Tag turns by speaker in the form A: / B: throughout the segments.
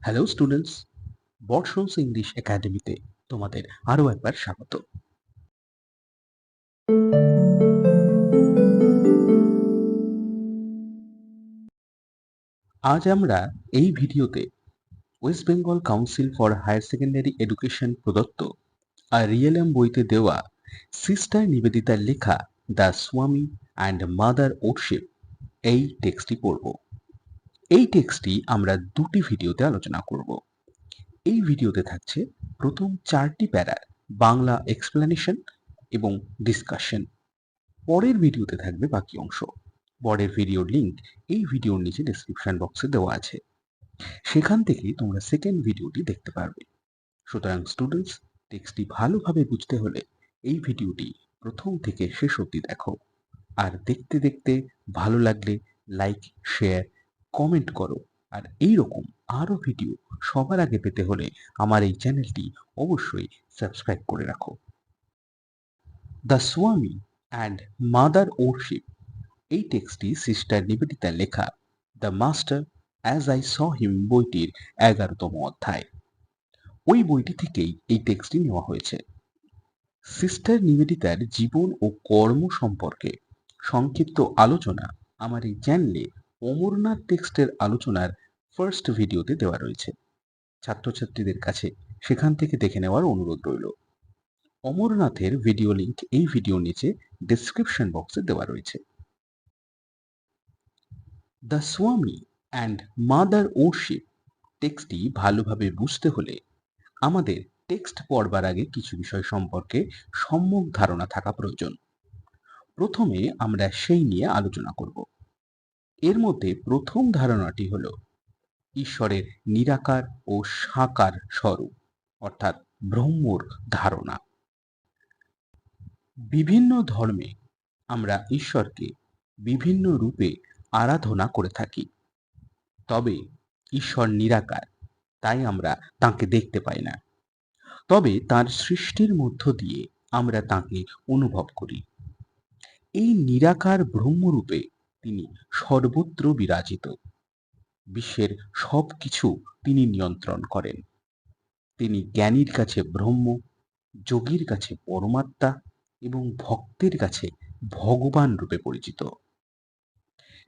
A: Hello students, বর্ষস English একাডেমিতে তোমাদের আরও একবার স্বাগত। আজ আমরা এই ভিডিওতে West Bengal council for higher secondary education প্রদত্ত আর রিয়েলএম বইতে দেওয়া সিস্টার নিবেদিতার লেখা দ্য স্বামী অ্যান্ড মাদার ওরশিপ এই টেক্সটটি পড়ব। এই টেক্সটটি আমরা দুটি ভিডিওতে আলোচনা করব। এই ভিডিওতে থাকছে প্রথম 4টি প্যারার বাংলা এক্সপ্লেনেশন এবং ডিসকাশন। পরের ভিডিওতে থাকবে বাকি অংশ। পরের ভিডিওর লিংক এই ভিডিওর নিচে ডেসক্রিপশন বক্সে দেওয়া আছে, সেখান থেকে তোমরা সেকেন্ড ভিডিওটি দেখতে পারবে। সুতরাং স্টুডেন্টস, টেক্সটটি ভালোভাবে বুঝতে হলে এই ভিডিওটি প্রথম থেকে শেষ অবধি দেখো। আর দেখতে দেখতে ভালো লাগলে লাইক, শেয়ার, কমেন্ট করো। আর এই রকম আরও ভিডিও সবার আগে পেতে হলে আমার এই চ্যানেলটি অবশ্যই সাবস্ক্রাইব করে রাখো। দ্য স্বামী অ্যান্ড মাদার ওরশিপ এই টেক্সটটি সিস্টার নিবেদিতার লেখা the master as I saw him বইটির 11তম অধ্যায়। ওই বইটি থেকেই এই টেক্সটটি নেওয়া হয়েছে। সিস্টার নিবেদিতার জীবন ও কর্ম সম্পর্কে সংক্ষিপ্ত আলোচনা আমার এই চ্যানেলে অমরনাথ টেক্সটের আলোচনার ফার্স্ট ভিডিওতে দেওয়া রয়েছে। ছাত্রছাত্রীদের কাছে সেখান থেকে দেখে নেওয়ার অনুরোধ রইল। অমরনাথের ভিডিও লিংক এই ভিডিওর নিচে ডেসক্রিপশন বক্সে দেওয়া রয়েছে। দ্য স্বামী অ্যান্ড মাদার ওরশিপ টেক্সটটি ভালোভাবে বুঝতে হলে আমাদের টেক্সট পড়বার আগে কিছু বিষয় সম্পর্কে সম্যক ধারণা থাকা প্রয়োজন। প্রথমে আমরা সেই নিয়ে আলোচনা করব। এর মধ্যে প্রথম ধারণাটি হল ঈশ্বরের নিরাকার ও সাকার স্বরূপ, অর্থাৎ ব্রহ্মর ধারণা। বিভিন্ন ধর্মে আমরা ঈশ্বরকে বিভিন্ন রূপে আরাধনা করে থাকি। তবে ঈশ্বর নিরাকার, তাই আমরা তাঁকে দেখতে পাই না। তবে তাঁর সৃষ্টির মধ্য দিয়ে আমরা তাঁকে অনুভব করি। এই নিরাকার ব্রহ্মরূপে তিনি সর্বত্র বিরাজিত। বিশ্বের সব কিছু তিনি নিয়ন্ত্রণ করেন। তিনি জ্ঞানীর কাছে ব্রহ্ম, যোগীর কাছে পরমাত্মা এবং ভক্তের কাছে ভগবান রূপে পরিচিত।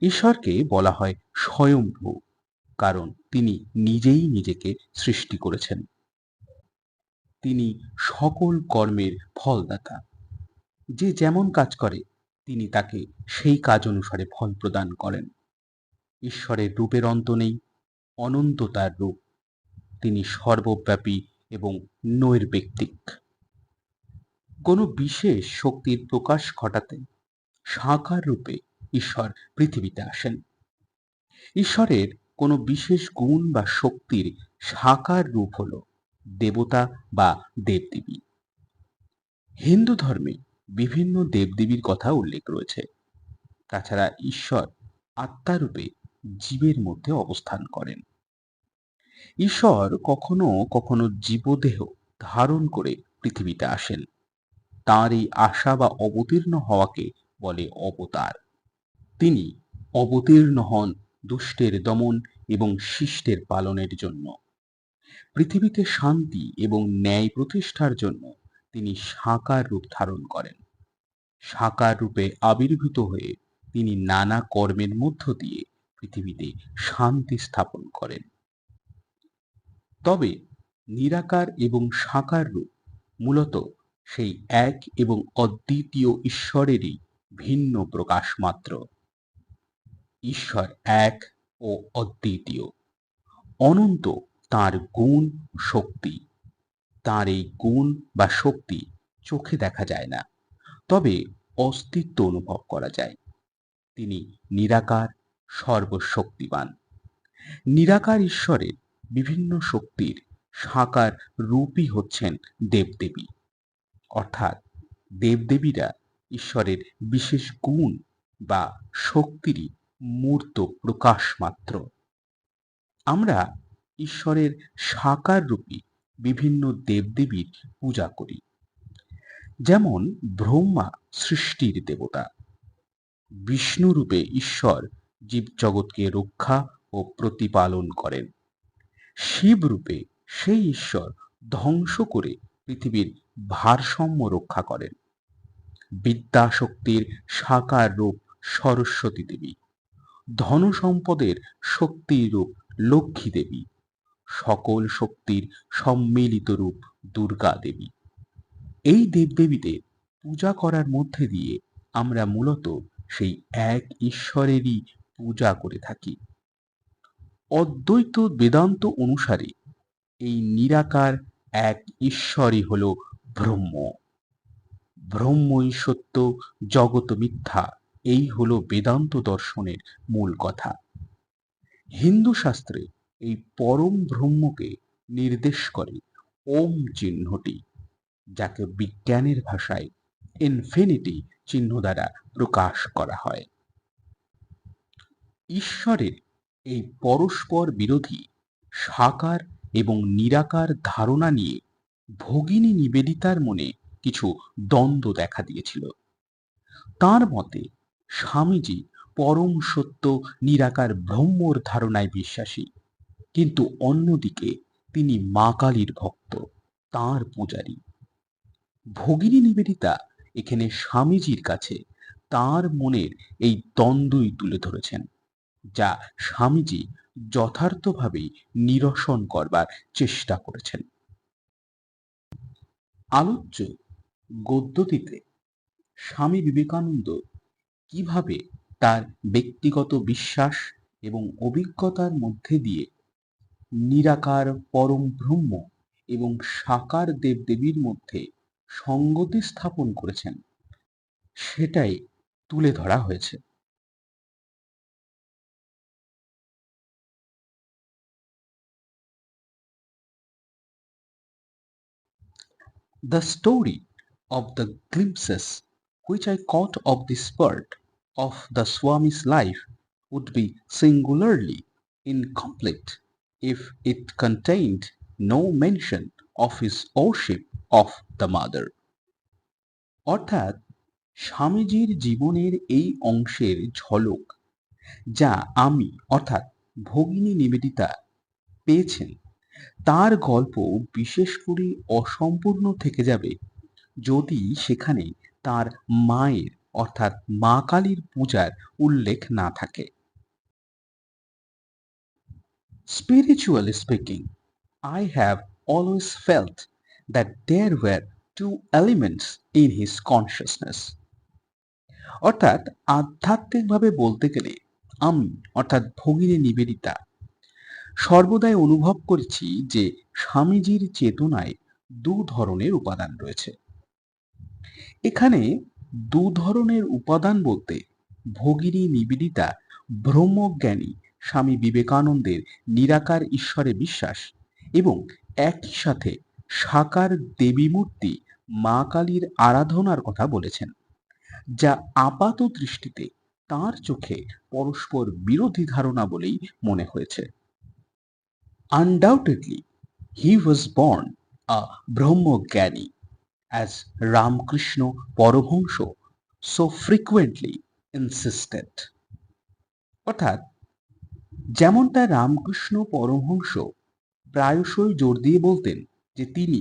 A: ঈশ্বরকে বলা হয় স্বয়ম্ভূ, কারণ তিনি নিজেই নিজেকে সৃষ্টি করেছেন। তিনি সকল কর্মের ফলদাতা। যে যেমন কাজ করে তিনি তাকে সেই কাজ অনুসারে ফল প্রদান করেন। ঈশ্বরের রূপের অন্ত নেই, অনন্ত তার রূপ। তিনি সর্বব্যাপী এবং নৈর্ব্যক্তিক। কোনো বিশেষ শক্তির প্রকাশ ঘটাতে সাকার রূপে ঈশ্বর পৃথিবীতে আসেন। ঈশ্বরের কোনো বিশেষ গুণ বা শক্তির সাকার রূপ হল দেবতা বা দেবদেবী। হিন্দু ধর্মে বিভিন্ন দেবদেবীর কথা উল্লেখ রয়েছে। তাছাড়া ঈশ্বর আত্মারূপে জীবের মধ্যে অবস্থান করেন। ঈশ্বর কখনো কখনো জীবদেহ ধারণ করে পৃথিবীতে আসেন। তাঁর এই আসা বা অবতীর্ণ হওয়াকে বলে অবতার। তিনি অবতীর্ণ হন দুষ্টের দমন এবং শিষ্টের পালনের জন্য। পৃথিবীতে শান্তি এবং ন্যায় প্রতিষ্ঠার জন্য তিনি সাকার রূপ ধারণ করেন। সাকার রূপে আবির্ভূত হয়ে তিনি নানা কর্মের মধ্য দিয়ে পৃথিবীতে শান্তি স্থাপন করেন। তবে নিরাকার এবং সাকার রূপ মূলত সেই এক এবং অদ্বিতীয় ঈশ্বরেরই ভিন্ন প্রকাশ মাত্র। ঈশ্বর এক ও অদ্বিতীয়, অনন্ত তাঁর গুণ শক্তি। তাঁর এই গুণ বা শক্তি চোখে দেখা যায় না, তবে অস্তিত্ব অনুভব করা যায়। তিনি নিরাকার, সর্বশক্তিমান। নিরাকার ঈশ্বরের বিভিন্ন শক্তির সাকার রূপই হচ্ছেন দেবদেবী, অর্থাৎ দেবদেবীরা ঈশ্বরের বিশেষ গুণ বা শক্তিরই মূর্ত প্রকাশ মাত্র। আমরা ঈশ্বরের সাকার রূপী বিভিন্ন দেবদেবীর পূজা করি। যেমন ব্রহ্মা সৃষ্টির দেবতা, বিষ্ণু রূপে ঈশ্বর জীবজগৎকে রক্ষা ও প্রতিপালন করেন। শিবরূপে সেই ঈশ্বর ধ্বংস করে পৃথিবীর ভারসাম্য রক্ষা করেন। বিদ্যাশক্তির সাকার রূপ সরস্বতী দেবী, ধনসম্পদের শক্তির রূপ লক্ষ্মী দেবী, সকল শক্তির সম্মিলিত রূপ দুর্গা দেবী। এই দেবদেবীদের পূজা করার মধ্যে দিয়ে আমরা মূলত সেই এক ঈশ্বরেরই পূজা করে থাকি। অদ্বৈত বেদান্ত অনুসারে এই নিরাকার এক ঈশ্বরই হল ব্রহ্ম। ব্রহ্মই সত্য, জগৎ মিথ্যা, এই হলো বেদান্ত দর্শনের মূল কথা। হিন্দু শাস্ত্রে এই পরম ব্রহ্মকে নির্দেশ করে ওম চিহ্নটি, যাকে বিজ্ঞানের ভাষায় ইনফিনিটি চিহ্ন দ্বারা প্রকাশ করা হয়। ঈশ্বরের এই পরস্পর বিরোধী সাকার এবং নিরাকার ধারণা নিয়ে ভগিনী নিবেদিতার মনে কিছু দ্বন্দ্ব দেখা দিয়েছিল। তার মতে স্বামীজি পরম সত্য নিরাকার ব্রহ্মর ধারণায় বিশ্বাসী, কিন্তু অন্যদিকে তিনি মা কালীর ভক্ত, তাঁর পূজারী। ভগিনী নিবেদিতা এখানে স্বামীজির কাছে তার মনের এই দ্বন্দ্বই তুলে ধরেছেন, যা স্বামীজি যথার্থভাবেই নিরসন করবার চেষ্টা করেছেন। আলোচ্য গদ্যটিতে স্বামী বিবেকানন্দ কিভাবে তার ব্যক্তিগত বিশ্বাস এবং অভিজ্ঞতার মধ্যে দিয়ে নিরাকার পরম ব্রহ্ম এবং সাকার দেবদেবীর মধ্যে সঙ্গতি স্থাপন করেছেন, সেটাই তুলে ধরা হয়েছে। The story of the glimpses which I caught of the spurt of the Swami's life would be singularly incomplete if it contained no mention of his worship of the Mother. অর্থাৎ স্বামীজির জীবনের এই অংশের ঝলক যা আমি অর্থাৎ ভগিনী নিবেদিতা পেয়েছেন, তার গল্প বিশেষ করে অসম্পূর্ণ থেকে যাবে যদি সেখানে তার মায়ের অর্থাৎ মা কালীর পূজার উল্লেখ না থাকে। Spiritually speaking, I have always felt that there were two elements in his consciousness. অর্থাৎ আধ্যাত্মিকভাবে বলতে গেলে আমি অর্থাৎ ভগিনী নিবেদিতা সর্বদাই অনুভব করেছি যে স্বামীজির চেতনায় দু ধরনের উপাদান রয়েছে। এখানে দু ধরনের উপাদান বলতে ভগিনী নিবেদিতা ব্রহ্মজ্ঞানী স্বামী বিবেকানন্দের নিরাকার ঈশ্বরে বিশ্বাস এবং একই সাথে সাকার দেবী মূর্তি মা কালীর আরাধনার কথা বলেছেন, যা আপাত দৃষ্টিতে তার চোখে পরস্পর বিরোধী ধারণা বলেই মনে হয়েছে। Undoubtedly, he was born a Brahmogani, as Ramakrishna Paramahansa so frequently insisted. অর্থাৎ যেমনটা রামকৃষ্ণ পরমহংস প্রায়শই জোর দিয়ে বলতেন যে তিনি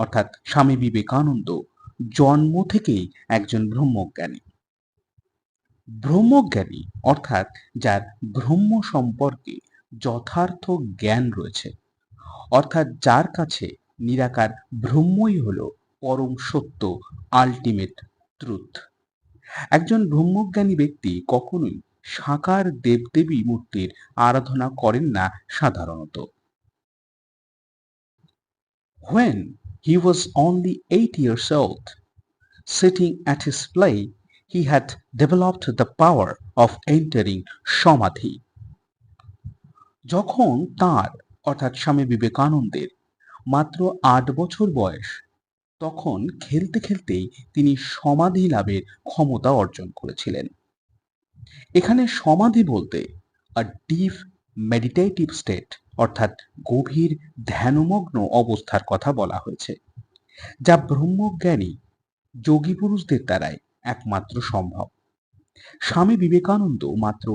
A: অর্থাৎ স্বামী বিবেকানন্দ জন্ম থেকেই একজন ব্রহ্মজ্ঞানী। ব্রহ্মজ্ঞানী অর্থাৎ যার ব্রহ্ম সম্পর্কে যথার্থ জ্ঞান রয়েছে, অর্থাৎ যার কাছে নিরাকার ব্রহ্মই হল পরম সত্য, আল্টিমেট ট্রুথ। একজন ব্রহ্মজ্ঞানী ব্যক্তি কখনোই সাকার দেবদেবী মূর্তির আরাধনা করেন না সাধারণত। When he was only 8 years old, sitting at his play, he had developed the power of entering samadhi. যখন তার অর্থাৎ স্বামী বিবেকানন্দের মাত্র 8 বছর বয়স, তখন খেলতে খেলতেই তিনি সমাধি লাভের ক্ষমতা অর্জন করেছিলেন। এখানে সমাধি বলতে আ ডিপ মেডিটেটিভ স্টেট অর্থাৎ গভীর ধ্যানমগ্ন অবস্থার কথা বলা হয়েছে, যা ব্রহ্মজ্ঞানী যোগী পুরুষদের দ্বারাই একমাত্র সম্ভব। স্বামী বিবেকানন্দ মাত্র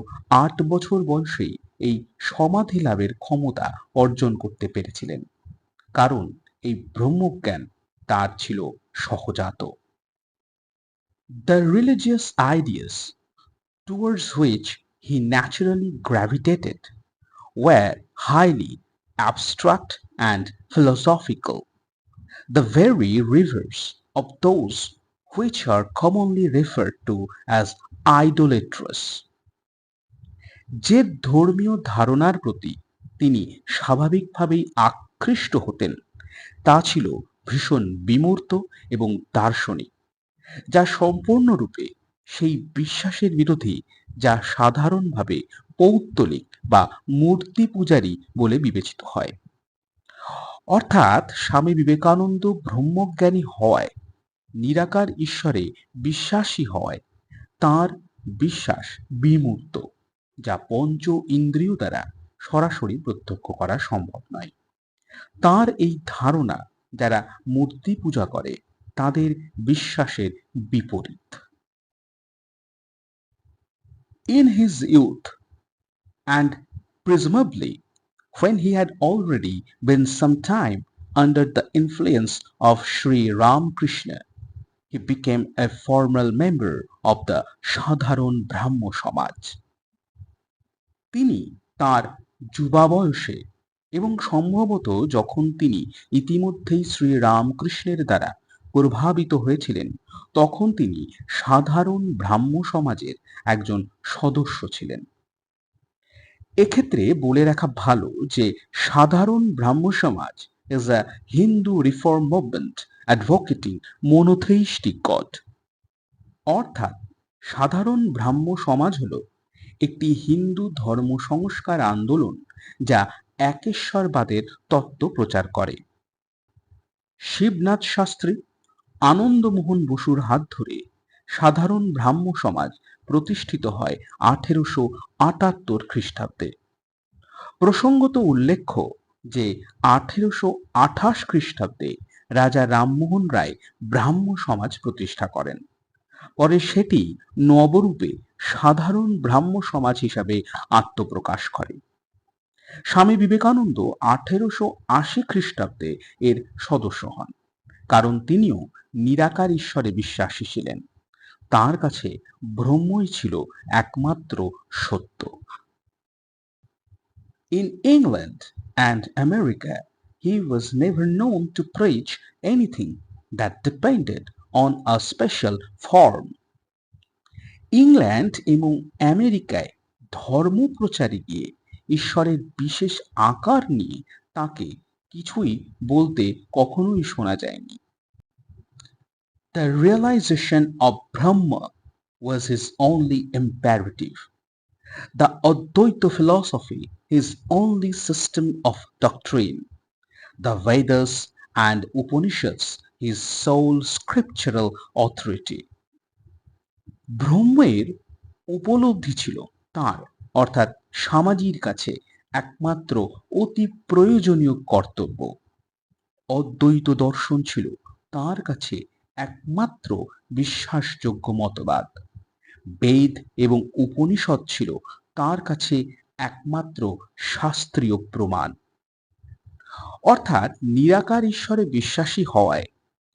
A: 8 বছর বয়সেই এই সমাধি লাভের ক্ষমতা অর্জন করতে পেরেছিলেন, কারণ এই ব্রহ্মজ্ঞান তার ছিল সহজাত। The religious ideas towards which he naturally gravitated were highly abstract and philosophical, the very reverse of those which are commonly referred to as idolatrous. যে ধর্মীয় ধারণার প্রতি তিনি স্বাভাবিকভাবেই আকৃষ্ট হতেন তা ছিল ভীষণ বিমূর্ত এবং দার্শনিক, যা সম্পূর্ণরূপে সেই বিশ্বাসের বিরোধী যা সাধারণভাবে পৌত্তলিক বা মূর্তি পূজারী বলে বিবেচিত হয়। অর্থাৎ স্বামী বিবেকানন্দ ব্রহ্মজ্ঞানী হওয়ায়, নিরাকার ঈশ্বরে বিশ্বাসী হওয়ায় তাঁর বিশ্বাস বিমূর্ত, যা পঞ্চ ইন্দ্রিয় দ্বারা সরাসরি প্রত্যক্ষ করা সম্ভব নয়। তাঁর এই ধারণা যারা মূর্তি পূজা করে তাদের বিশ্বাসের বিপরীত। In his youth, and presumably when he had already been some time under the influence of Sri Ramakrishna, he became a formal member of the সাধারণ ব্রাহ্ম সমাজ। তিনি তার যুবা বয়সে এবং সম্ভবত যখন তিনি ইতিমধ্যেই শ্রী রামকৃষ্ণের দ্বারা প্রভাবিত হয়েছিলেন, তখন তিনি সাধারণ ব্রাহ্ম সমাজের একজন সদস্য ছিলেন। এক্ষেত্রে বলে রাখা ভালো যে সাধারণ ব্রাহ্ম সমাজ is a Hindu reform movement advocating monotheistic God, অর্থাৎ সাধারণ ব্রাহ্ম সমাজ হলো একটি হিন্দু ধর্ম সংস্কার আন্দোলন যা একেশ্বরবাদের তত্ত্ব প্রচার করে। শিবনাথ শাস্ত্রী, আনন্দমোহন বসুর হাত ধরে সাধারণ ব্রাহ্ম সমাজ প্রতিষ্ঠিত হয় 1878 খ্রিস্টাব্দে। প্রসঙ্গত উল্লেখ্য যে 1828 খ্রিস্টাব্দে রাজা রামমোহন রায় ব্রাহ্ম সমাজ প্রতিষ্ঠা করেন। পরে সেটি নবরূপে সাধারণ ব্রাহ্ম সমাজ হিসাবে আত্মপ্রকাশ করে। স্বামী বিবেকানন্দ 1880 খ্রিস্টাব্দে এর সদস্য হন, কারণ তিনিও নিরাকার ঈশ্বরে বিশ্বাসী ছিলেন। তার কাছে ব্রহ্মই ছিল একমাত্র সত্য। In England and America, he was never known to preach anything that depended on a special form. England এবং আমেরিকায় ধর্ম প্রচারে গিয়ে ঈশ্বরের বিশেষ আকার নিয়ে তাকে কিছুই বলতে কখনোই শোনা যায়নি। The realization of Brahma was his only imperative. The Advaita philosophy his only system of doctrine. The Vedas and Upanishads his sole scriptural authority. ব্রহ্মের উপলব্ধি ছিল তার, অর্থাৎ সমাজের কাছে একমাত্র অতি প্রয়োজনীয় কর্তব্য। অদ্বৈত দর্শন ছিল তার কাছে একমাত্র বিশ্বাসযোগ্য মতবাদ। বেদ এবং উপনিষদ ছিল তার কাছে একমাত্র শাস্ত্রীয় প্রমাণ। অর্থাৎ নিরাকার ঈশ্বরে বিশ্বাসী হওয়ায়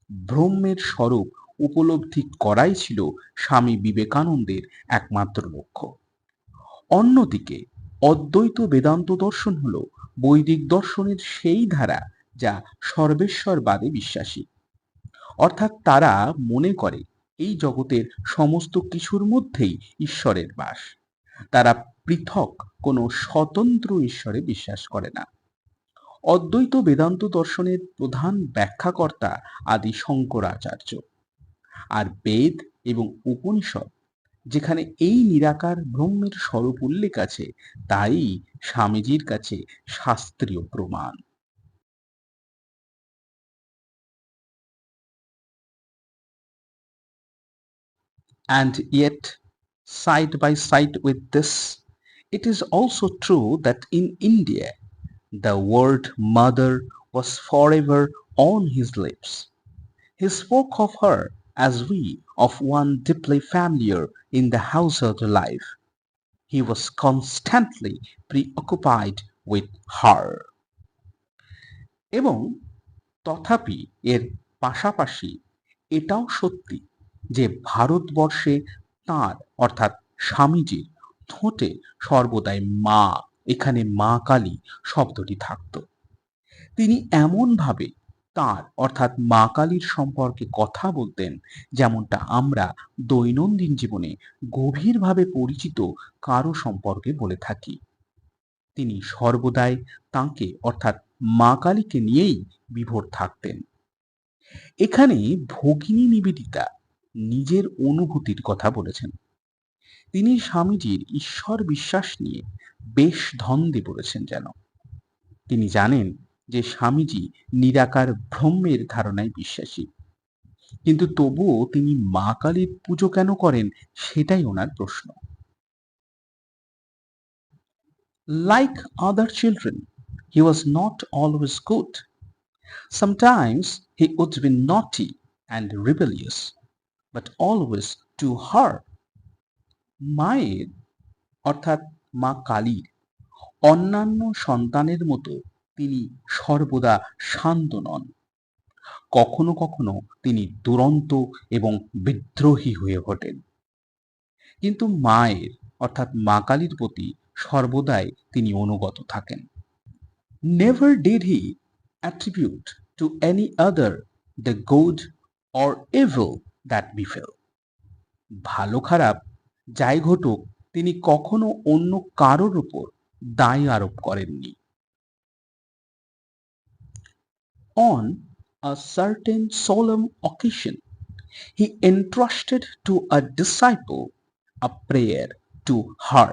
A: ব্রহ্মের স্বরূপ উপলব্ধি করাই ছিল স্বামী বিবেকানন্দের একমাত্র লক্ষ্য। অন্যদিকে অদ্বৈত বেদান্ত দর্শন হল বৈদিক দর্শনের সেই ধারা যা সর্বেশ্বরবাদে বিশ্বাসী। অর্থাৎ তারা মনে করে এই জগতের সমস্ত কিছুর মধ্যেই ঈশ্বরের বাস। তারা পৃথক কোনো স্বতন্ত্র ঈশ্বরে বিশ্বাস করে না। অদ্বৈত বেদান্ত দর্শনের প্রধান ব্যাখ্যাকর্তা আদি শঙ্করাচার্য। আর বেদ এবং উপনিষদ যেখানে এই নিরাকার ব্রহ্মের স্বরূপ উল্লেখ আছে, তাই স্বামীজির কাছে শাস্ত্রীয় প্রমাণ। And yet, side by side with this, it is also true that in India, the word mother was forever on his lips. He spoke of her as we of one deeply familiar in the household life. He was constantly preoccupied with her. এবং তথাপি এর পাশাপাশি এটাও সত্যি যে ভারতবর্ষে তাঁর অর্থাৎ স্বামীজির ঠোঁটে সর্বদাই মা, এখানে মা কালী শব্দটি থাকত। তিনি এমনভাবে তাঁর অর্থাৎ মা কালীর সম্পর্কে কথা বলতেন যেমনটা আমরা দৈনন্দিন জীবনে গভীরভাবে পরিচিত কারো সম্পর্কে বলে থাকি। তিনি সর্বদাই তাঁকে অর্থাৎ মা কালীকে নিয়েই বিভোর থাকতেন। এখানে ভগিনী নিবেদিতা নিজের অনুভূতির কথা বলেছেন। তিনি স্বামীজির ঈশ্বর বিশ্বাস নিয়ে বেশ ধন্দে পড়েছেন যেন। তিনি জানেন যে স্বামীজি নিরাকার ব্রহ্মের ধারণায় বিশ্বাসী, কিন্তু তবুও তিনি মা কালীর পুজো কেন করেন সেটাই ওনার প্রশ্ন। Like other children, he was not always good. Sometimes he would be naughty and rebellious, but always to her. মায়ের অর্থাৎ মা কালীর অন্যান্য সন্তানের মতো তিনি সর্বদা শান্ত নন। কখনো কখনো তিনি দুরন্ত এবং বিদ্রোহী হয়ে ওঠেন, কিন্তু মায়ের অর্থাৎ মা কালীর প্রতি সর্বদাই তিনি অনুগত থাকেন। Never did he attribute to any other the good or evil that befell. ভালো খারাপ যাই ঘটুক তিনি কখনো অন্য কারোর উপর দায় আরোপ করেননি। On a certain solemn occasion, he entrusted to a disciple a prayer to her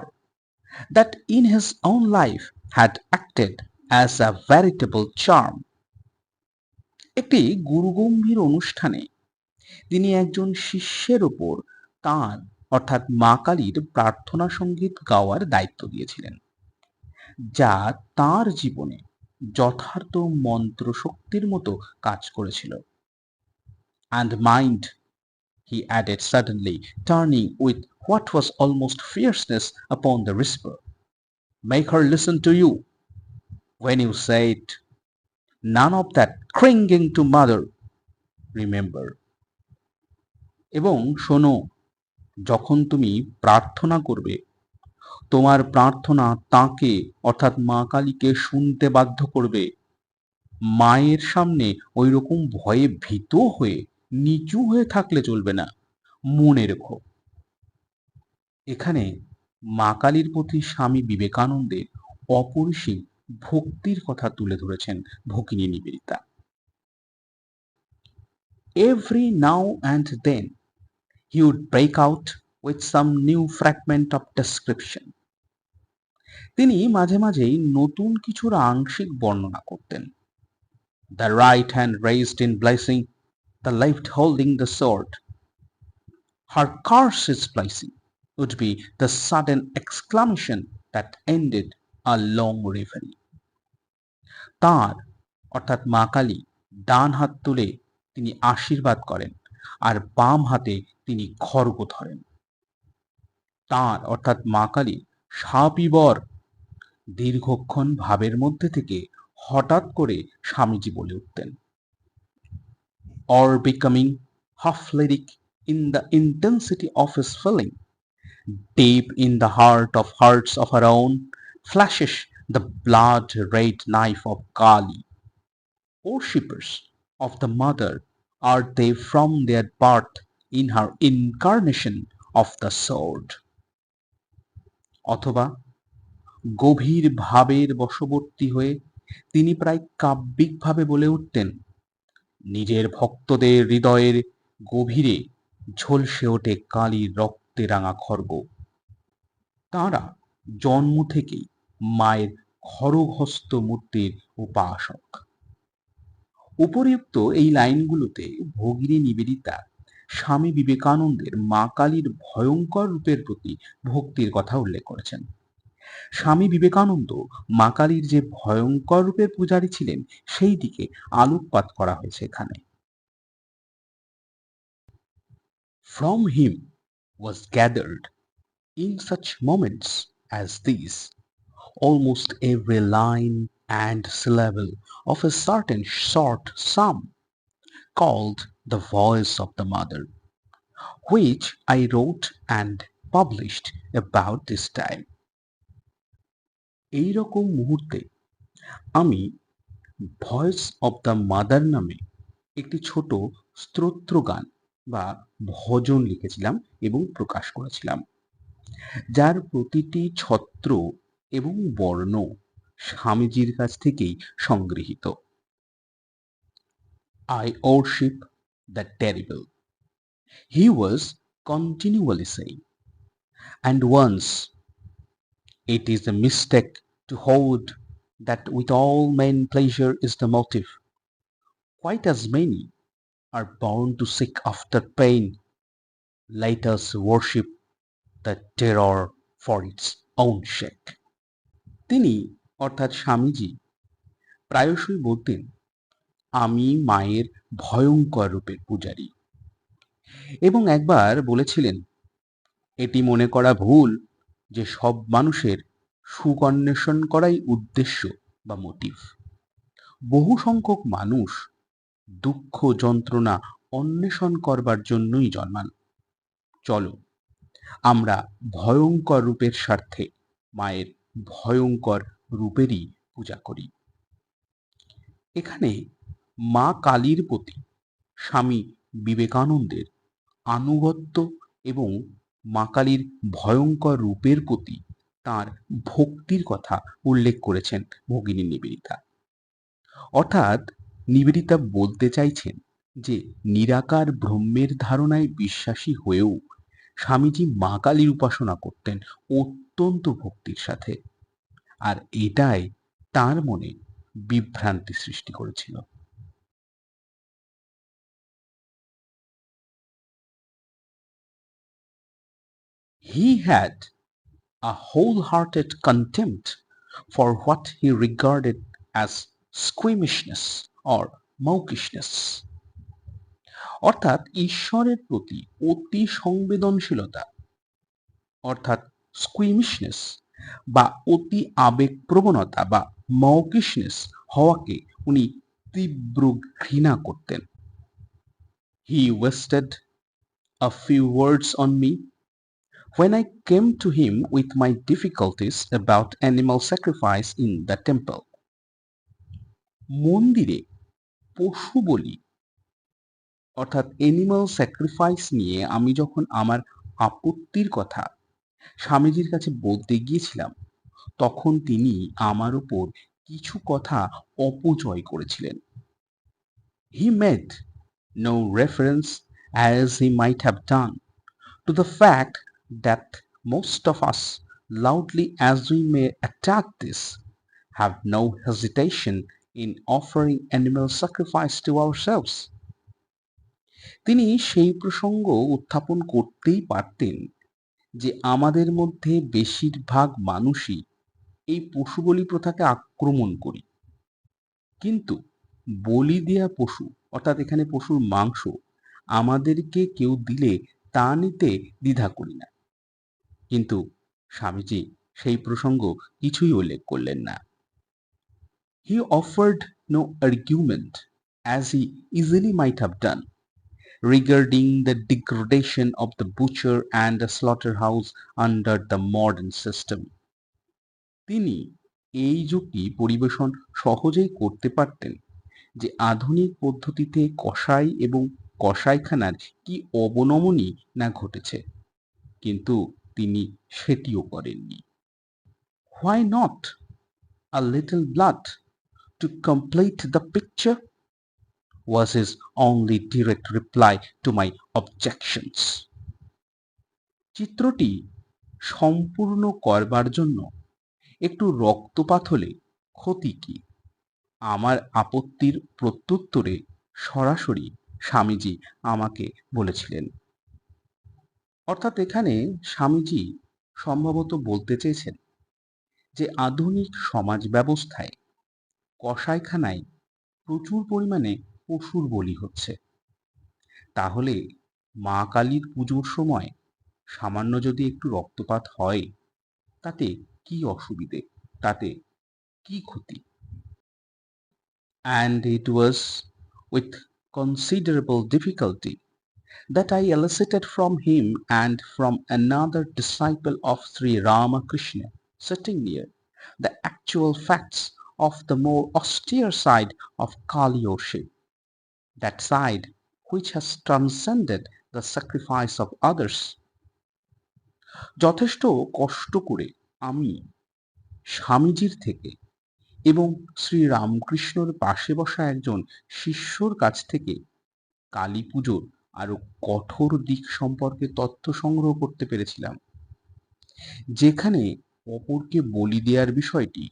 A: that in his own life had acted as a veritable charm. একটি গুরুগম্ভীর অনুষ্ঠানে তিনি একজন শিষ্যের উপর তাঁর অর্থাৎ মা কালীর প্রার্থনা সঙ্গীত গাওয়ার দায়িত্ব দিয়েছিলেন, যা তাঁর জীবনে যথার্থ মন্ত্রশক্তির মতো কাজ করেছিল। And mind, he added suddenly, turning with what was almost fierceness upon the whisper, make her listen to you when you say it. None of that clinging to mother, remember. এবং শোনো, যখন তুমি প্রার্থনা করবে তোমার প্রার্থনা তাকে অর্থাৎ মা কালীকে শুনতে বাধ্য করবে। মায়ের সামনে ওই রকম ভয়ে ভীত হয়ে নিচু হয়ে থাকলে চলবে না, মনে রেখো। এখানে মা কালীর প্রতি স্বামী বিবেকানন্দের অপরিসীম ভক্তির কথা তুলে ধরেছেন ভগিনী Nivedita. Every now and then he would break out with some new fragment of description. তিনি মাঝে মাঝেই নতুন কিছুর আংশিক বর্ণনা করতেন। The right hand raised in blessing, the left holding the sword. Her curse's blessing would be the sudden exclamation that ended a long reverie. তাঁর অর্থাৎ মা কালী ডান হাত তুলে তিনি আশীর্বাদ করেন আর বাম হাতে তিনি খড়গ ধরেন। তাঁর অর্থাৎ মা কালী সাপিবর দীর্ঘক্ষণ ভাবের মধ্যে থেকে হঠাৎ করে স্বামীজি বলে উঠতেন, or becoming half lyric in the intensity of his feeling, deep in the heart of hearts of her own flashes the blood red knife of Kali. Worshippers of the mother are they from their birth in her incarnation of the sword. অথবা গভীর ভাবের বশবর্তী হয়ে তিনি প্রায় কাব্যিকভাবে বলে উঠতেন, নিজের ভক্তদের হৃদয়ের গভীরে ঝলসে ওঠে কালীর রক্তে রাঙা খড়গ। তাঁরা জন্ম থেকেই মায়ের খড়গহস্ত মূর্তির উপাসক। উপরিউক্ত এই লাইনগুলোতে ভগিনী নিবেদিতা স্বামী বিবেকানন্দের মা কালীর ভয়ঙ্কর রূপের প্রতি ভক্তির কথা উল্লেখ করেছেন। স্বামী বিবেকানন্দ মা কালীর যে ভয়ঙ্কর রূপের পূজারী ছিলেন সেই দিকে আলোকপাত করা হয়েছে এখানে। From him was gathered in such moments as these. Almost every line and syllable of a certain short psalm called the voice of the mother, which I wrote and published about this time. এই রকম মুহূর্তে আমি voice of the mother নামে একটি ছোট স্তোত্র গান বা ভজন লিখেছিলাম এবং প্রকাশ করেছিলাম, যার প্রতিটি ছত্র এবং বর্ণ স্বামীজির কাছ থেকেই সংগৃহীত। I worship the terrible, he was continually saying, and once it is a mistake to hold that with all men pleasure is the motive. Quite as many are born to seek after pain. Let us worship the terror for its own sake. তিনি অর্থাৎ স্বামীজি প্রায়শই বলতেন, আমি মায়ের ভয়ঙ্কর রূপের পূজারী, এবং একবার বলেছিলেন, এটি মনে করা ভুল যে সব মানুষের সুখ অন্বেষণ করাই উদ্দেশ্য বা মোটিভ। বহু সংখ্যক মানুষ দুঃখ যন্ত্রণা অন্বেষণ করবার জন্যই জন্মান। চলো আমরা ভয়ঙ্কর রূপের স্বার্থে মায়ের ভয়ঙ্কর রূপেরই পূজা করি। এখানে মা কালীর প্রতি স্বামী বিবেকানন্দের আনুগত্য এবং মা কালীর ভয়ঙ্কর রূপের প্রতি তাঁর ভক্তির কথা উল্লেখ করেছেন ভগিনী নিবেদিতা। অর্থাৎ নিবেদিতা বলতে চাইছেন যে নিরাকার ব্রহ্মের ধারণায় বিশ্বাসী হয়েও স্বামীজি মা কালীর উপাসনা করতেন অত্যন্ত ভক্তির সাথে, আর এটাই তার মনে বিভ্রান্তি সৃষ্টি করেছিল। He had a wholehearted contempt for what he regarded as squeamishness or mawkishness, অর্থাৎ ঈশ্বরের প্রতি অতি সংবেদনশীলতা অর্থাৎ স্কুইমিশনেস বা অতি আবেগপ্রবণতা বা মকিশনেস হওয়াকে উনি তীব্র ঘৃণা করতেন। He wasted a few words on me when I came to him with my difficulties about animal sacrifice in the temple. মন্দিরে পশু বলি অর্থাৎ অ্যানিমাল স্যাক্রিফাইস নিয়ে আমি যখন আমার আপত্তির কথা স্বামীজির কাছে বলতে গিয়েছিলাম, তখন তিনি আমার উপর কিছু কথা অপচয় করেছিলেন। He made no reference, as he might have done, to the fact that most of us, loudly as we may attack this, have no hesitation in offering animal sacrifice to ourselves. তিনি সেই প্রসঙ্গ উত্থাপন করতেই পারতেন যে আমাদের মধ্যে বেশিরভাগ মানুষই এই পশু বলি প্রথাকে আক্রমণ করি, কিন্তু বলি দেয়া পশু অর্থাৎ এখানে পশুর মাংস আমাদেরকে কেউ দিলে তা নিতে দ্বিধা করি না। কিন্তু স্বামীজি সেই প্রসঙ্গ কিছুই উল্লেখ করলেন না। He offered no argument, as he easily might have done, regarding the degradation of the butcher and the slaughterhouse under the modern system. তিনি এই যুক্তি পরিবেশন সহজেই করতে পারতেন যে আধুনিক পদ্ধতিতে কসাই এবং কসাইখানার কি অবনমনই না ঘটেছে, কিন্তু তিনি সেটিও করেননি। Why not a little blood to complete the picture? Was his only direct reply to my objections. চিত্রটি সম্পূর্ণ করবার জন্য একটু রক্তপাত হলে ক্ষতি কি, আমার আপত্তির প্রত্যুত্তরে সরাসরি স্বামীজি আমাকে বলেছিলেন। অর্থাৎ এখানে স্বামীজি সম্ভবত বলতে চেয়েছেন যে আধুনিক সমাজ ব্যবস্থায় কসাইখানায় প্রচুর পরিমাণে পশুর বলি হচ্ছে, তাহলে মা কালীর পুজোর সময় সামান্য যদি একটু রক্তপাত হয় তাতে কি অসুবিধে, তাতে কি ক্ষতি? And it was with considerable difficulty that I elicited from him and from another disciple of Sri Ramakrishna sitting near the actual facts of the more austere side of Kali worship, that side which has transcended the sacrifice of others. যথেষ্ট কষ্ট করে আমি স্বামীজির থেকে এবং শ্রী রামকৃষ্ণর পাশে বসা একজন শিষ্যর কাছ থেকে কালী পুজোর আরো কঠোর দিক সম্পর্কে তথ্য সংগ্রহ করতে পেরেছিলাম, যেখানে অপরকে বলি দেওয়ার বিষয়টি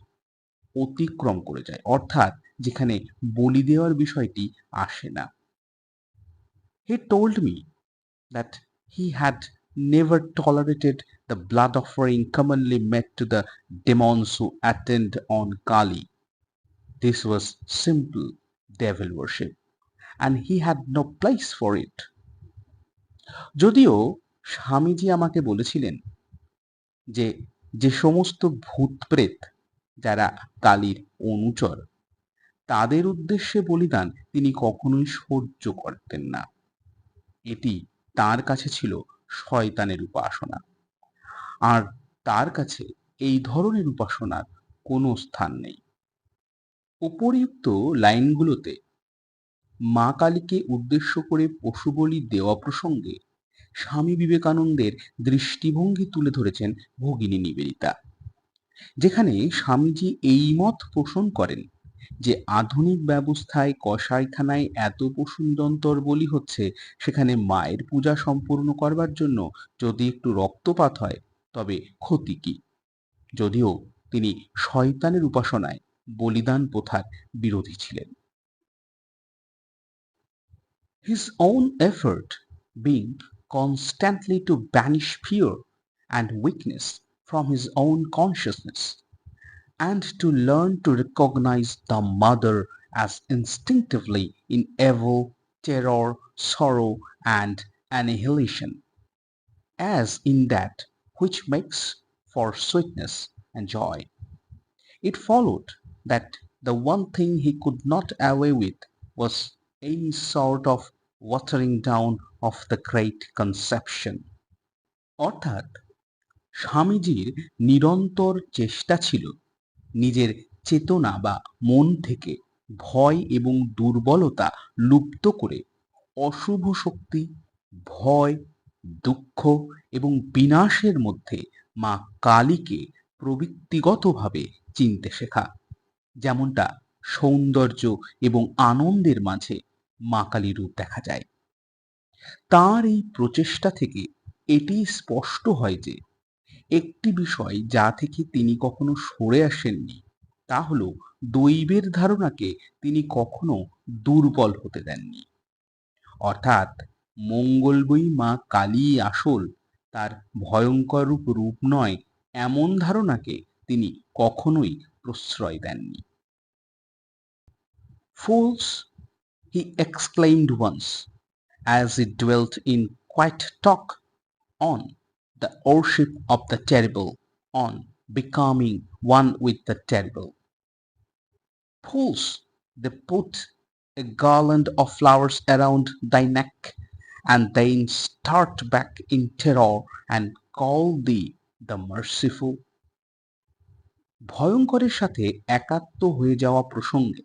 A: অতিক্রম করে যায়, অর্থাৎ যেখানে বলি দেওয়ার বিষয়টি আসে না। He told me that he had never tolerated the blood offering commonly made to the demons who attend on Kali. This was simple devil worship, and he had no place for it. যদিও স্বামীজি আমাকে বলেছিলেন যে যে সমস্ত ভূতপ্রেত যারা কালীর অনুচর তাদের উদ্দেশ্যে বলিদান তিনি কখনোই সহ্য করতেন না। এটি তার কাছে ছিল শয়তানের উপাসনা, আর তার কাছে এই ধরনের উপাসনার কোনো স্থান নেই। উপরিউক্ত লাইনগুলোতে মা কালীকে উদ্দেশ্য করে পশু বলি দেওয়া প্রসঙ্গে স্বামী বিবেকানন্দের দৃষ্টিভঙ্গি তুলে ধরেছেন ভগিনী নিবেদিতা, যেখানে স্বামীজি এই মত পোষণ করেন যে আধুনিক ব্যবস্থায় কসাইখানায় এত পশুদন্তর বলি হচ্ছে, সেখানে মায়ের পূজা সম্পূর্ণ করবার জন্য যদি একটু রক্তপাত হয় তবে ক্ষতি কি? যদিও তিনি শয়তানের উপাসনায় বলিদান প্রথার বিরোধী ছিলেন। His own effort being constantly to banish fear and weakness from his own consciousness, and to learn to recognize the mother as instinctively in evil, terror, sorrow, and annihilation, as in that which makes for sweetness and joy. It followed that the one thing he could not away with was any sort of watering down of the great conception. অর্থাৎ স্বামীজির নিরন্তর চেষ্টা ছিল নিজের চেতনা বা মন থেকে ভয় এবং দুর্বলতা লুপ্ত করে অশুভ শক্তি, ভয়, দুঃখ এবং বিনাশের মধ্যে মা কালীকে প্রবৃত্তিগতভাবে চিনতে শেখা, যেমনটা সৌন্দর্য এবং আনন্দের মাঝে মা কালী রূপ দেখা যায়। তার এই প্রচেষ্টা থেকে এটি স্পষ্ট হয় যে একটি বিষয় যা থেকে তিনি কখনো সরে আসেননি, তা হলো দৈবের ধারণাকে তিনি কখনো দুর্বল হতে দেননি। অর্থাৎ মঙ্গলময়ী মা কালী আসল, তার ভয়ঙ্কর রূপ নয়, এমন ধারণাকে তিনি কখনোই প্রশ্রয় দেননি। Fools, he exclaimed once, as he dwelt in quiet talk on the worship of the terrible, on becoming one with the terrible. Fools, they put a garland of flowers around thy neck, and then start back in terror and call thee the merciful. ভয়ঙ্করের সাথে একাত্ম হয়ে যাওয়া প্রসঙ্গে,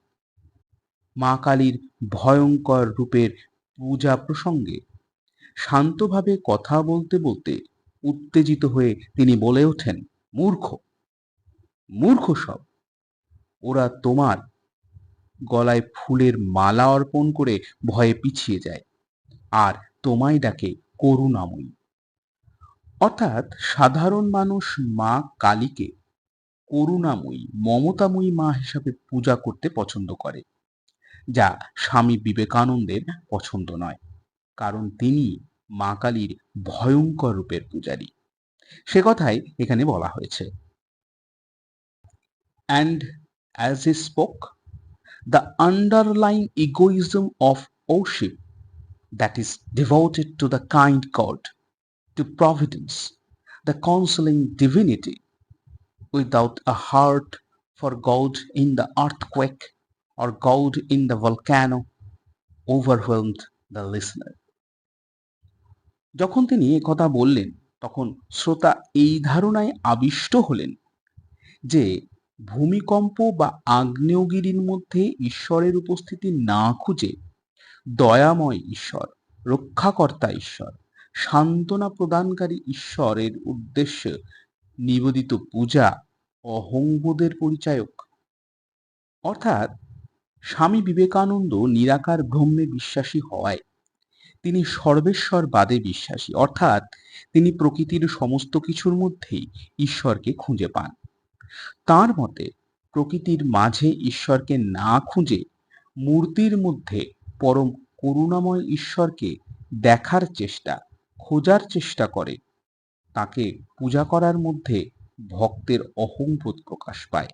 A: মা কালীর ভয়ঙ্কর রূপের পূজা প্রসঙ্গে শান্তভাবে কথা বলতে বলতে উত্তেজিত হয়ে তিনি বলে ওঠেন, মূর্খ, মূর্খ সব, ওরা তোমার গলায় ফুলের মালা অর্পণ করে ভয়ে পিছিয়ে যায় আর তোমায় ডাকে করুণাময়ী। অর্থাৎ সাধারণ মানুষ মা কালীকে করুণাময়ী, মমতাময়ী মা হিসাবে পূজা করতে পছন্দ করে, যা স্বামী বিবেকানন্দের পছন্দ নয়, কারণ তিনি মা কালীর ভয়ঙ্কর রূপের পূজারী। সে কথাই এখানে বলা হয়েছে। And as he spoke, the underlying egoism of worship that is devoted to the kind God, to providence, the counseling divinity, without a heart for God in the earthquake or God in the volcano overwhelmed the listener. যখন তিনি একথা বললেন তখন শ্রোতা এই ধারণায় আবিষ্ট হলেন যে ভূমিকম্প বা আগ্নেয়গিরির মধ্যে ঈশ্বরের উপস্থিতি না খুঁজে দয়াময় ঈশ্বর, রক্ষাকর্তা ঈশ্বর, সান্ত্বনা প্রদানকারী ঈশ্বরের উদ্দেশ্যে নিবেদিত পূজা অহংবোধের পরিচায়ক। অর্থাৎ স্বামী বিবেকানন্দ নিরাকার ব্রহ্মে বিশ্বাসী হওয়ায় তিনি সর্বেশ্বরবাদে বিশ্বাসী, অর্থাৎ তিনি প্রকৃতির সমস্ত কিছুর মধ্যেই ঈশ্বরকে খুঁজে পান। তাঁর মতে প্রকৃতির মাঝে ঈশ্বরকে না খুঁজে মূর্তির মধ্যে পরম করুণাময় ঈশ্বরকে দেখার চেষ্টা, খোঁজার চেষ্টা করে তাকে পূজা করার মধ্যে ভক্তের অহংবোধ প্রকাশ পায়।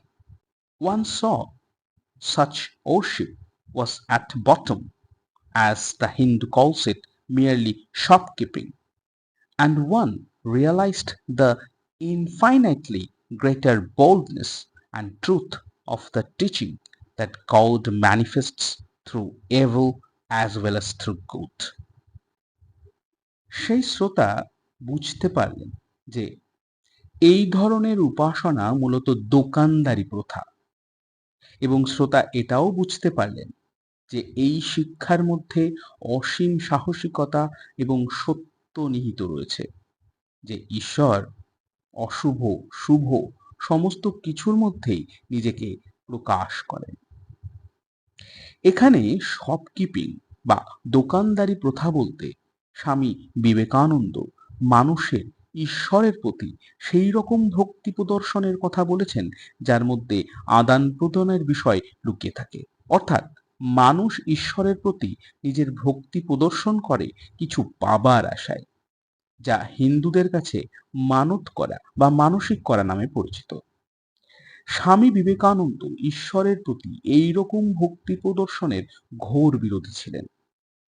A: One saw such worship was at bottom, as the Hindu calls it, merely shopkeeping, and one realized the infinitely greater boldness and truth of the teaching that God manifests through evil as well as through good. সেই শ্রোতা বুঝতে পারলেন যে এই ধরনের উপাসনা মূলত দোকানদারি প্রথা, এবং শ্রোতা এটাও বুঝতে পারলেন যে এই শিক্ষার মধ্যে অসীম সাহসিকতা এবং সত্য নিহিত রয়েছে, যে ঈশ্বর অশুভ, শুভ সমস্ত কিছুর মধ্যেই নিজেকে প্রকাশ করেন। এখানে শপকিপিং বা দোকানদারি প্রথা বলতে স্বামী বিবেকানন্দ মানুষের ঈশ্বরের প্রতি সেই রকম ভক্তি প্রদর্শনের কথা বলেছেন যার মধ্যে আদান প্রদানের বিষয় লুকিয়ে থাকে। অর্থাৎ মানুষ ঈশ্বরের প্রতি নিজের ভক্তি প্রদর্শন করে কিছু পাবার আশায়, যা হিন্দুদের কাছে মানত করা বা মানসিক করা নামে পরিচিত। স্বামী বিবেকানন্দ ঈশ্বরের প্রতি এই রকম ভক্তি প্রদর্শনের ঘোর বিরোধী ছিলেন।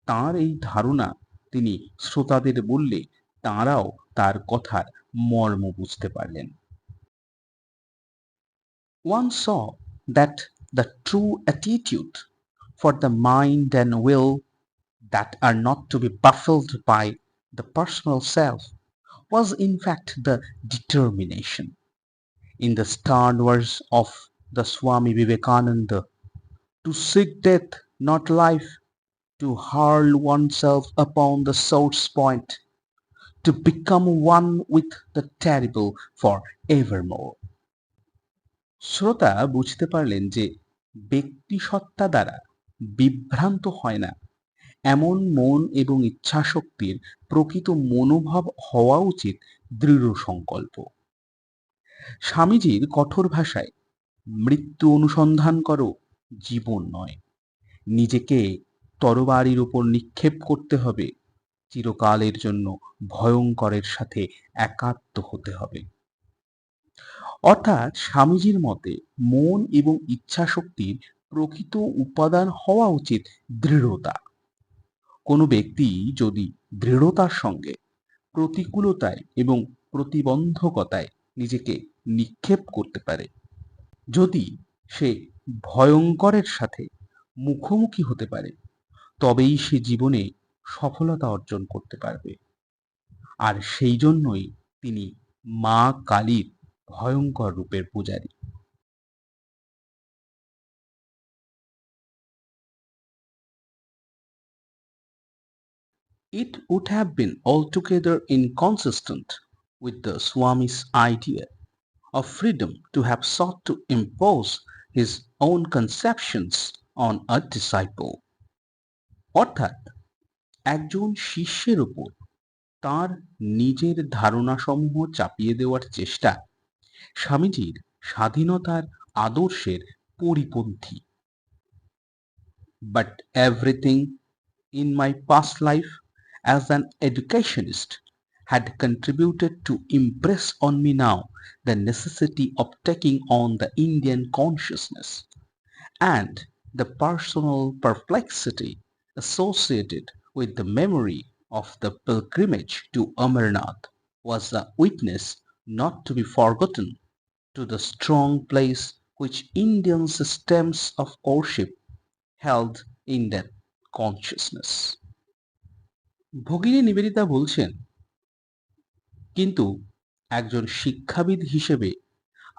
A: তাঁর এই ধারণা তিনি শ্রোতাদের বললে তাঁরাও তার কথার মর্ম বুঝতে পারলেন। One saw that the true attitude for the mind and will that are not to be baffled by the personal self was in fact the determination, in the stern words of the Swami Vivekananda, to seek death, not life, to hurl oneself upon the sword's point, to become one with the terrible for evermore. শ্রোতা বুঝতে পারলেন যে ব্যক্তি সত্তা দ্বারা বিভ্রান্ত হয় না এমন মন এবং ইচ্ছাশক্তির প্রকৃত মনোভাব হওয়া উচিত দৃঢ় সংকল্প। স্বামীজির কঠোর ভাষায় মৃত্যু অনুসন্ধান করো, জীবন নয়। নিজেকে তরবারির উপর নিক্ষেপ করতে হবে, চিরকালের জন্য ভয়ঙ্করের সাথে একাত্ম হতে হবে। অর্থাৎ স্বামীজির মতে মন এবং ইচ্ছাশক্তির প্রকৃত উপাদান হওয়া উচিত দৃঢ়তা। কোনো ব্যক্তি যদি দৃঢ়তার সঙ্গে প্রতিকূলতায় এবং প্রতিবন্ধকতায় নিজেকে নিক্ষেপ করতে পারে, যদি সে ভয়ঙ্করের সাথে মুখোমুখি হতে পারে, তবেই সে জীবনে সফলতা অর্জন করতে পারবে। আর সেই জন্যই তিনি মা কালীর ভয়ঙ্কর রূপের পূজারী। It would have been altogether inconsistent with the Swami's idea of freedom to have sought to impose his own conceptions on a disciple. অর্থাৎ একজন শিষ্যের উপর তার নিজের ধারণাসমূহ চাপিয়ে দেওয়ার চেষ্টা স্বামীজির স্বাধীনতার আদর্শের পরিপন্থী। But everything in my past life as an educationist had contributed to impress on me now the necessity of taking on the Indian consciousness, and the personal perplexity associated with the memory of the pilgrimage to Amarnath was a witness not to be forgotten to the strong place which Indian systems of worship held in their consciousness. ভগিনী নিবেদিতা বলছেন, কিন্তু একজন শিক্ষাবিদ হিসেবে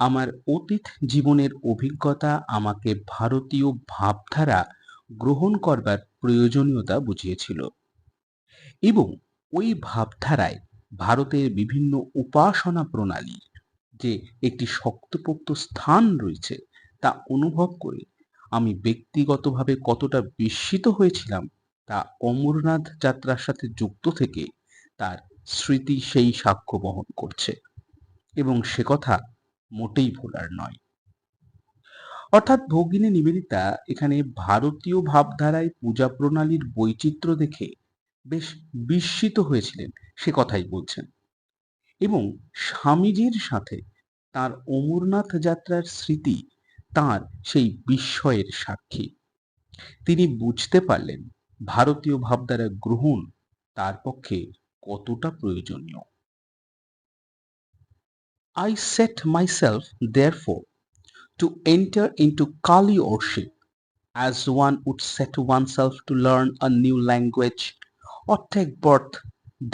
A: আমার অতীত জীবনের অভিজ্ঞতা আমাকে ভারতীয় ভাবধারা গ্রহণ করবার প্রয়োজনীয়তা বুঝিয়েছিল এবং ওই ভাবধারায় ভারতের বিভিন্ন উপাসনা প্রণালীর যে একটি শক্তপোক্ত স্থান রয়েছে তা অনুভব করে আমি ব্যক্তিগতভাবে কতটা বিস্মিত হয়েছিলাম তা অমরনাথ যাত্রার সাথে যুক্ত থেকে তার স্মৃতি সেই সাক্ষ্য বহন করছে এবং সে কথা মোটেই ভোলার নয়। অর্থাৎ ভগিনী নিবেদিতা এখানে ভারতীয় ভাবধারায় পূজা প্রণালীর বৈচিত্র্য দেখে বেশ বিস্মিত হয়েছিলেন সে কথাই বলছেন এবং স্বামীজির সাথে তার অমরনাথ যাত্রার স্মৃতি তার সেই বিস্ময়ের সাক্ষী। তিনি বুঝতে পারলেন ভারতীয় ভাবধারা গ্রহণ তার পক্ষে কতটা প্রয়োজনীয়। I set myself therefore to enter into Kali worship as one would set oneself to learn a new language or take birth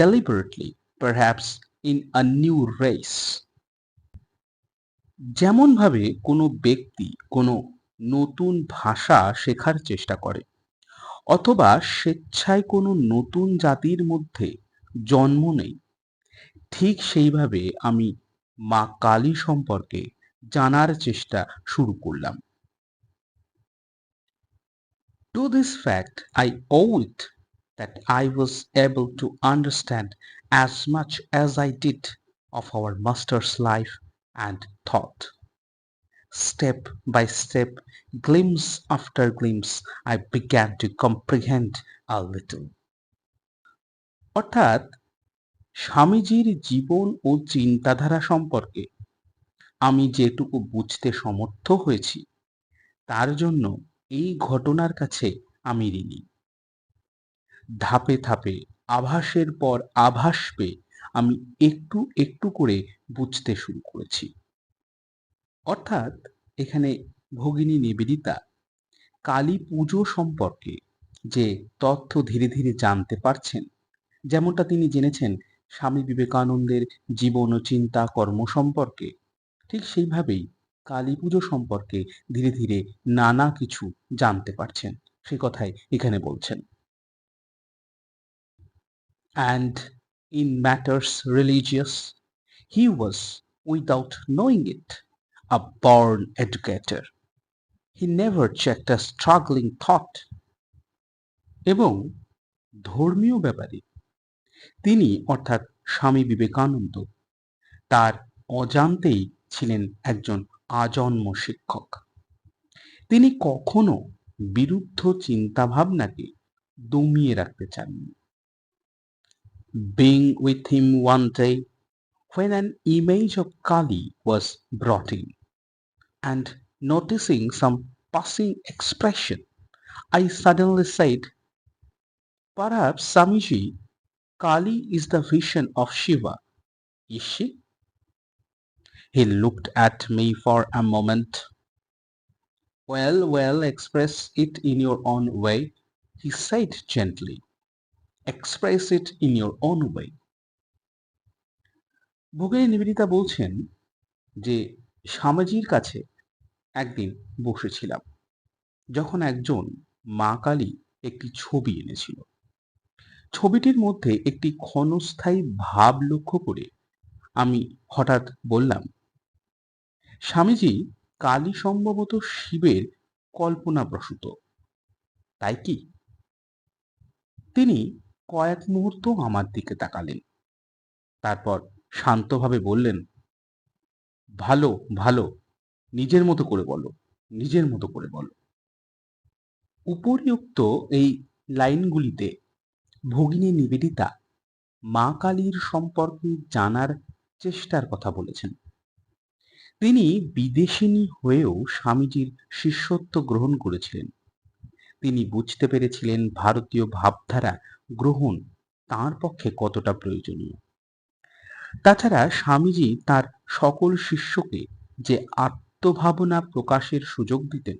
A: deliberately, perhaps in a new race. যেমনভাবে কোনো ব্যক্তি কোনো নতুন ভাষা শেখার চেষ্টা করে অথবা স্বেচ্ছায় কোনো নতুন জাতির মধ্যে জন্ম নেয়, ঠিক সেইভাবে আমি মা কালী সম্পর্কে জানার চেষ্টা শুরু করলাম। To this fact I owe it that I was able to understand as much as I did of our Master's life and thought. Step by step, glimpse after glimpse, I began to comprehend a little. অর্থাৎ স্বামীজির জীবন ও চিন্তাধারা সম্পর্কে আমি যেটুকু বুঝতে সমর্থ হয়েছি তার জন্য এই ঘটনার কাছে আমি ঋণী। ধাপে ধাপে আভাসের পর আভাস পেয়ে আমি একটু একটু করে বুঝতে শুরু করেছি। অর্থাৎ এখানে ভগিনী নিবেদিতা কালী পুজো সম্পর্কে যে তথ্য ধীরে ধীরে জানতে পারছেন, যেমনটা তিনি জেনেছেন স্বামী বিবেকানন্দের জীবন ও চিন্তা কর্ম সম্পর্কে, ঠিক সেইভাবেই কালী পুজো সম্পর্কে ধীরে ধীরে নানা কিছু জানতে পারছেন, সে কথাই এখানে বলছেন। And in matters religious, he was, without knowing it, a born educator. He never checked a struggling thought. এবং ধর্মীয় ব্যাপারে তিনি অর্থাৎ স্বামী বিবেকানন্দ তার অজান্তেই ছিলেন একজন আজন্ম শিক্ষক। তিনি কখনো বিরুদ্ধ চিন্তাভাবনাকে দমিয়ে রাখতে চাননি। Being with him one day when an image of Kali was brought in and noticing some passing expression, I suddenly said, "Perhaps Swamiji, Kali is the vision of Shiva, is she?" He looked at me for a moment. Well, express it in your own way, he said gently. Express it in your own way. ভগিনী নিবেদিতা বলছেন যে স্বামীজির কাছে একদিন বসেছিলাম যখন একজন মা কালী একটি ছবি এনেছিল। ছবিটির মধ্যে একটি ক্ষণস্থায়ী ভাব লক্ষ্য করে আমি হঠাৎ বললাম, স্বামীজি, কালী সম্ভবত শিবের কল্পনাপ্রসূত, তাই কি? তিনি কয়েক মুহূর্ত আমার দিকে তাকালেন, তারপর শান্তভাবে বললেন, ভালো ভালো, নিজের মতো করে বলো, নিজের মতো করে বলো। উপরিউক্ত এই লাইনগুলিতে ভগিনী নিবেদিতা মা কালীর সম্পর্কে জানার চেষ্টার কথা বলেছেন। তিনি বিদেশিনী হয়েও স্বামীজির শিষ্যত্ব গ্রহণ করেছিলেন। তিনি বুঝতে পেরেছিলেন ভারতীয় ভাবধারা গ্রহণ তাঁর পক্ষে কতটা প্রয়োজনীয়। তাছাড়া স্বামীজি তার সকল শিষ্যকে যে আত্মভাবনা প্রকাশের সুযোগ দিতেন,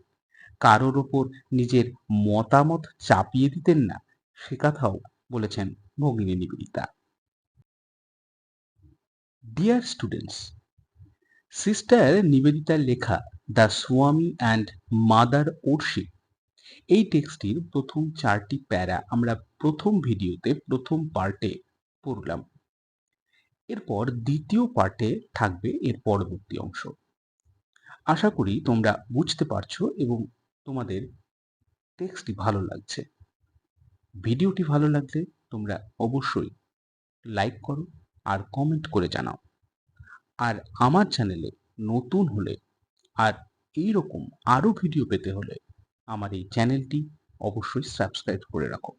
A: কারোর ওপর নিজের মতামত চাপিয়ে দিতেন না, সে কথাও বলেছেন ভগিনী নিবেদিতা। ডিয়ার স্টুডেন্টস, সিস্টার নিবেদিতার লেখা দ্য স্বামী অ্যান্ড মাদার ওরশিপ এই টেক্সটটির প্রথম 4টি প্যারা আমরা প্রথম ভিডিওতে প্রথম পার্টে পড়লাম। এরপর দ্বিতীয় পার্টে থাকবে এর পরবর্তী অংশ। আশা করি তোমরা বুঝতে পারছো এবং তোমাদের টেক্সটটি ভালো লাগছে। ভিডিওটি ভালো লাগলে তোমরা অবশ্যই লাইক করো আর কমেন্ট করে জানাও। আর আমার চ্যানেলে নতুন হলে আর এইরকম আরো ভিডিও পেতে হলে আমার এই চ্যানেলটি অবশ্যই সাবস্ক্রাইব করে রাখো।